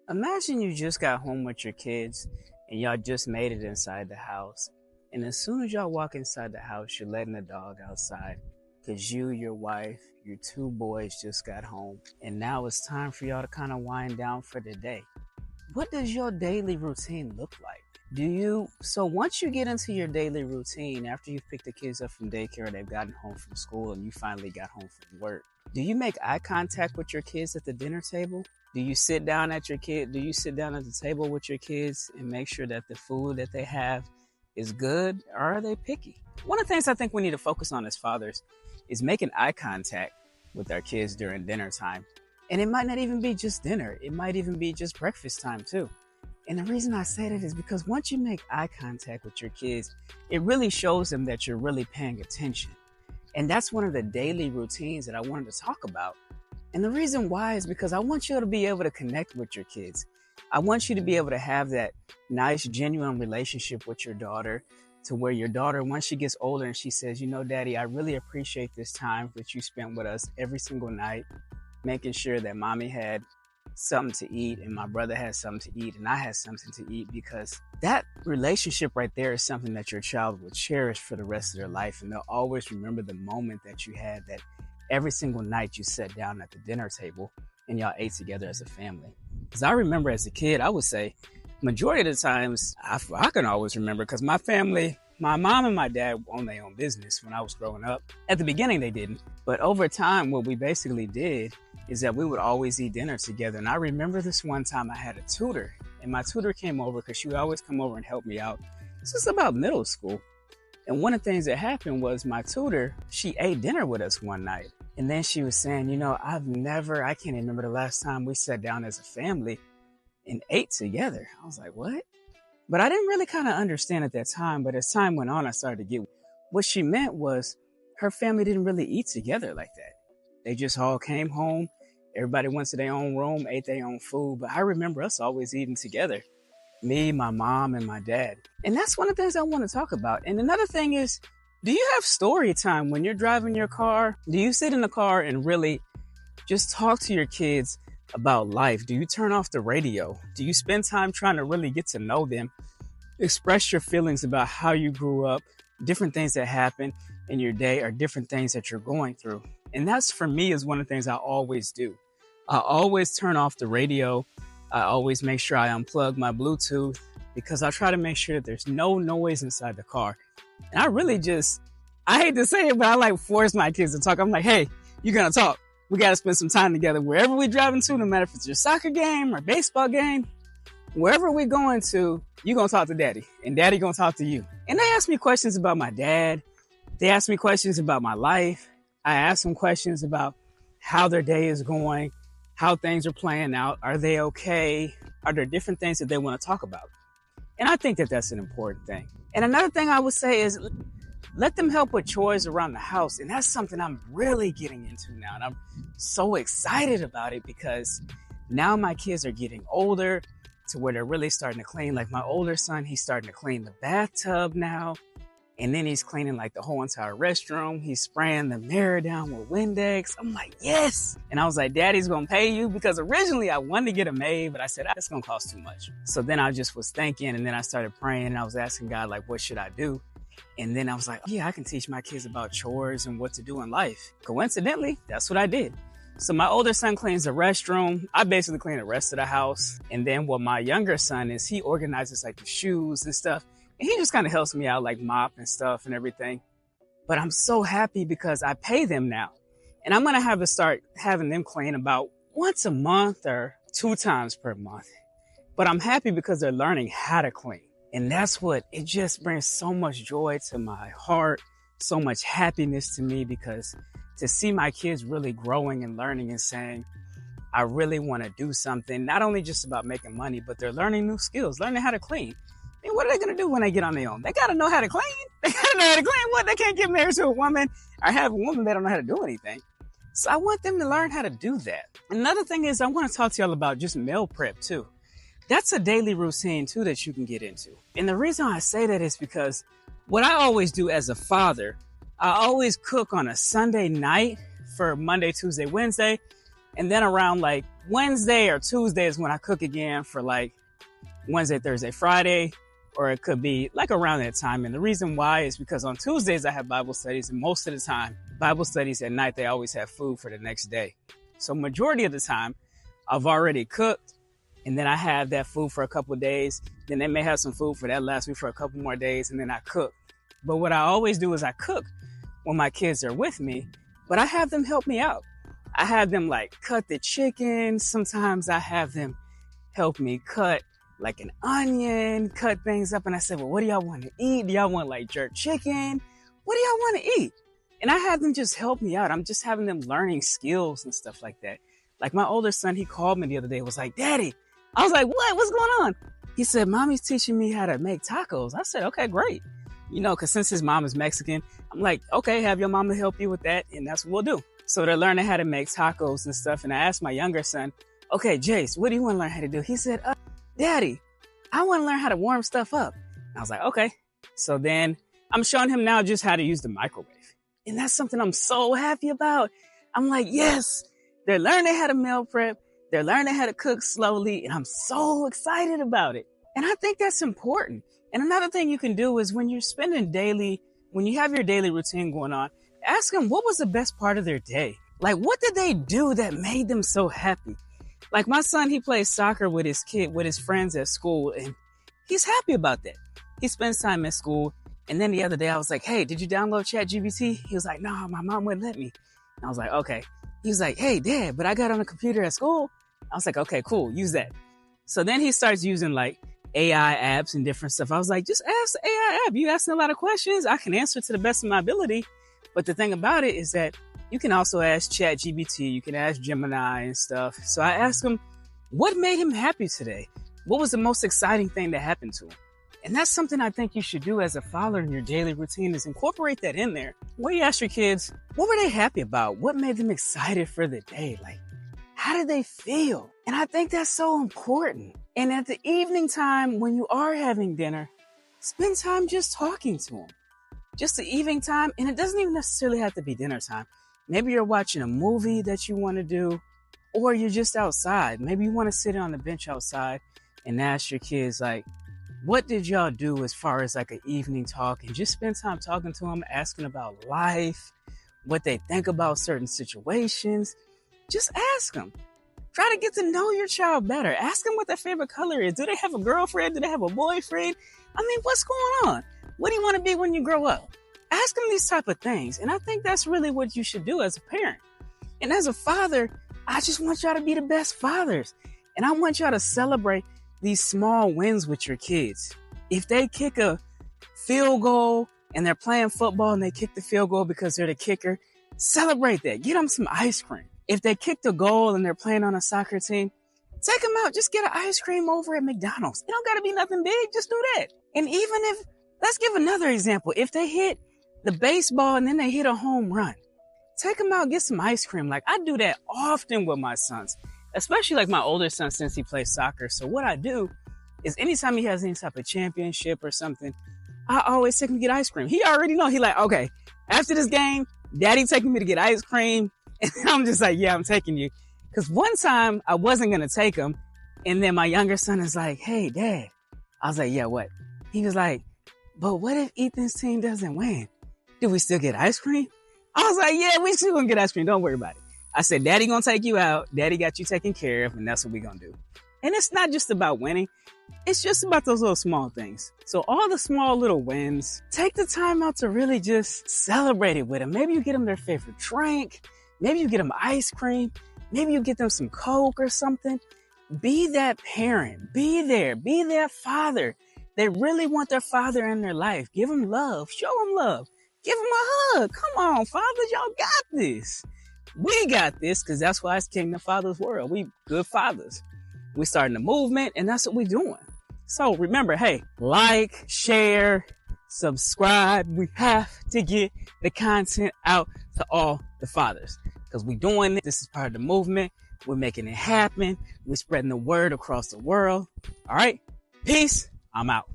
Imagine you just got home with your kids and y'all just made it inside the house. And as soon as y'all walk inside the house, you're letting the dog outside because you, your wife, your two boys just got home. And now it's time for y'all to kind of wind down for the day. What does your daily routine look like? So once you get into your daily routine, after you've picked the kids up from daycare, they've gotten home from school, and you finally got home from work, do you make eye contact with your kids at the dinner table? Do you sit down at the table with your kids and make sure that the food that they have is good, or are they picky? One of the things I think we need to focus on as fathers is making eye contact with our kids during dinner time. And it might not even be just dinner. It might even be just breakfast time too. And the reason I say that is because once you make eye contact with your kids, it really shows them that you're really paying attention. And that's one of the daily routines that I wanted to talk about. And the reason why is because I want you to be able to connect with your kids. I want you to be able to have that nice, genuine relationship with your daughter, to where your daughter, once she gets older and she says, you know, Daddy, I really appreciate this time that you spent with us every single night, making sure that mommy had something to eat and my brother had something to eat and I had something to eat, because that relationship right there is something that your child will cherish for the rest of their life. And they'll always remember the moment that you had, that every single night you sat down at the dinner table and y'all ate together as a family. Because I remember as a kid, I would say majority of the times I can always remember, because my family, my mom and my dad owned their own business when I was growing up. At the beginning, they didn't. But over time, what we basically did is that we would always eat dinner together. And I remember this one time I had a tutor, and my tutor came over because she would always come over and help me out. This was about middle school. And one of the things that happened was my tutor, she ate dinner with us one night. And then she was saying, you know, I can't remember the last time we sat down as a family and ate together. I was like, what? But I didn't really kind of understand at that time. But as time went on, I started to get what she meant was her family didn't really eat together like that. They just all came home. Everybody went to their own room, ate their own food. But I remember us always eating together. Me, my mom, and my dad. And that's one of the things I want to talk about. And another thing is, do you have story time when you're driving your car? Do you sit in the car and really just talk to your kids about life? Do you turn off the radio? Do you spend time trying to really get to know them? Express your feelings about how you grew up, different things that happen in your day, or different things that you're going through. And that's, for me, is one of the things I always do. I always turn off the radio. I always make sure I unplug my Bluetooth, because I try to make sure that there's no noise inside the car. And I hate to say it, but I like force my kids to talk. I'm like, hey, you're going to talk. We got to spend some time together. Wherever we're driving to, no matter if it's your soccer game or baseball game, wherever we're going to, you're going to talk to Daddy, and Daddy going to talk to you. And they ask me questions about my dad. They ask me questions about my life. I ask them questions about how their day is going, how things are playing out. Are they okay? Are there different things that they want to talk about? And I think that that's an important thing. And another thing I would say is let them help with chores around the house. And that's something I'm really getting into now. And I'm so excited about it, because now my kids are getting older to where they're really starting to clean. Like my older son, he's starting to clean the bathtub now. And then he's cleaning like the whole entire restroom. He's spraying the mirror down with Windex. I'm like, yes. And I was like, Daddy's going to pay you, because originally I wanted to get a maid, but I said, that's going to cost too much. So then I just was thinking, and then I started praying, and I was asking God, like, what should I do? And then I was like, yeah, I can teach my kids about chores and what to do in life. Coincidentally, that's what I did. So my older son cleans the restroom. I basically clean the rest of the house. And then what my younger son is, he organizes like the shoes and stuff. And he just kind of helps me out, like mop and stuff and everything. But I'm so happy because I pay them now. And I'm going to have to start having them clean about once a month or 2 times per month. But I'm happy because they're learning how to clean. And that's what, it just brings so much joy to my heart, so much happiness to me, because to see my kids really growing and learning and saying, I really want to do something, not only just about making money, but they're learning new skills, learning how to clean. I mean, what are they going to do when they get on their own? They got to know how to clean. They got to know how to clean. What? They can't get married to a woman or have a woman that don't know how to do anything. So I want them to learn how to do that. Another thing is I want to talk to y'all about just meal prep too. That's a daily routine too that you can get into. And the reason I say that is because what I always do as a father, I always cook on a Sunday night for Monday, Tuesday, Wednesday. And then around like Wednesday or Tuesday is when I cook again for like Wednesday, Thursday, Friday, or it could be like around that time. And the reason why is because on Tuesdays I have Bible studies, and most of the time, Bible studies at night, they always have food for the next day. So majority of the time, I've already cooked, and then I have that food for a couple of days. Then they may have some food for that last week for a couple more days, and then I cook. But what I always do is I cook when my kids are with me, but I have them help me out. I have them like cut the chicken. Sometimes I have them help me cut like an onion, cut things up. And I said, well, what do y'all want to eat? Do y'all want like jerk chicken? What do y'all want to eat? And I have them just help me out. I'm just having them learning skills and stuff like that. Like my older son, he called me the other day, was like, Daddy. I was like, what? What's going on? He said, Mommy's teaching me how to make tacos. I said, okay, great. You know, because since his mom is Mexican, I'm like, okay, have your mama help you with that. And that's what we'll do. So they're learning how to make tacos and stuff. And I asked my younger son, okay, Jace, what do you want to learn how to do? He said, Daddy, I want to learn how to warm stuff up. And I was like, okay. So then I'm showing him now just how to use the microwave. And that's something I'm so happy about. I'm like, yes, they're learning how to meal prep. They're learning how to cook slowly. And I'm so excited about it. And I think that's important. And another thing you can do is when you're when you have your daily routine going on, ask them what was the best part of their day? Like, what did they do that made them so happy? Like my son, he plays soccer with his friends at school, and he's happy about that. He spends time at school. And then the other day I was like, hey, did you download ChatGPT? He was like, no, my mom wouldn't let me. And I was like, okay. He was like, hey, Dad, but I got on a computer at school. I was like, okay, cool. Use that. So then he starts using like AI apps and different stuff. I was like, just ask the AI app. You asking a lot of questions. I can answer to the best of my ability. But the thing about it is that you can also ask ChatGPT. You can ask Gemini and stuff. So I asked him, what made him happy today? What was the most exciting thing that happened to him? And that's something I think you should do as a father in your daily routine, is incorporate that in there. When you ask your kids, what were they happy about? What made them excited for the day? Like, how did they feel? And I think that's so important. And at the evening time, when you are having dinner, spend time just talking to them. Just the evening time. And it doesn't even necessarily have to be dinner time. Maybe you're watching a movie that you want to do, or you're just outside. Maybe you want to sit on the bench outside and ask your kids, like, what did y'all do as far as like an evening talk? And just spend time talking to them, asking about life, what they think about certain situations. Just ask them. Try to get to know your child better. Ask them what their favorite color is. Do they have a girlfriend? Do they have a boyfriend? I mean, what's going on? What do you want to be when you grow up? Ask them these type of things. And I think that's really what you should do as a parent. And as a father, I just want y'all to be the best fathers. And I want y'all to celebrate these small wins with your kids. If they kick a field goal and they're playing football and they kick the field goal because they're the kicker, celebrate that. Get them some ice cream. If they kicked a goal and they're playing on a soccer team, take them out. Just get an ice cream over at McDonald's. It don't got to be nothing big. Just do that. And even if, let's give another example. If they hit the baseball and then they hit a home run, take them out, get some ice cream. Like, I do that often with my sons, especially like my older son, since he plays soccer. So what I do is anytime he has any type of championship or something, I always take him to get ice cream. He already know. He like, okay, after this game, Daddy taking me to get ice cream. And I'm just like, yeah, I'm taking you. Because one time I wasn't going to take him. And then my younger son is like, hey, Dad. I was like, yeah, what? He was like, but what if Ethan's team doesn't win? Do we still get ice cream? I was like, yeah, we still going to get ice cream. Don't worry about it. I said, Daddy going to take you out. Daddy got you taken care of. And that's what we going to do. And it's not just about winning. It's just about those little small things. So all the small little wins, take the time out to really just celebrate it with them. Maybe you get them their favorite drink. Maybe you get them ice cream. Maybe you get them some Coke or something. Be that parent. Be there. Be that father. They really want their father in their life. Give them love. Show them love. Give them a hug. Come on, fathers. Y'all got this. We got this, because that's why it's Kingdom Fathers World. We good fathers. We starting a movement, and that's what we doing. So remember, hey, like, share, subscribe. We have to get the content out to all the fathers, because we doing it. This is part of the movement. We're making it happen. We're spreading the word across the world. All right. Peace. I'm out.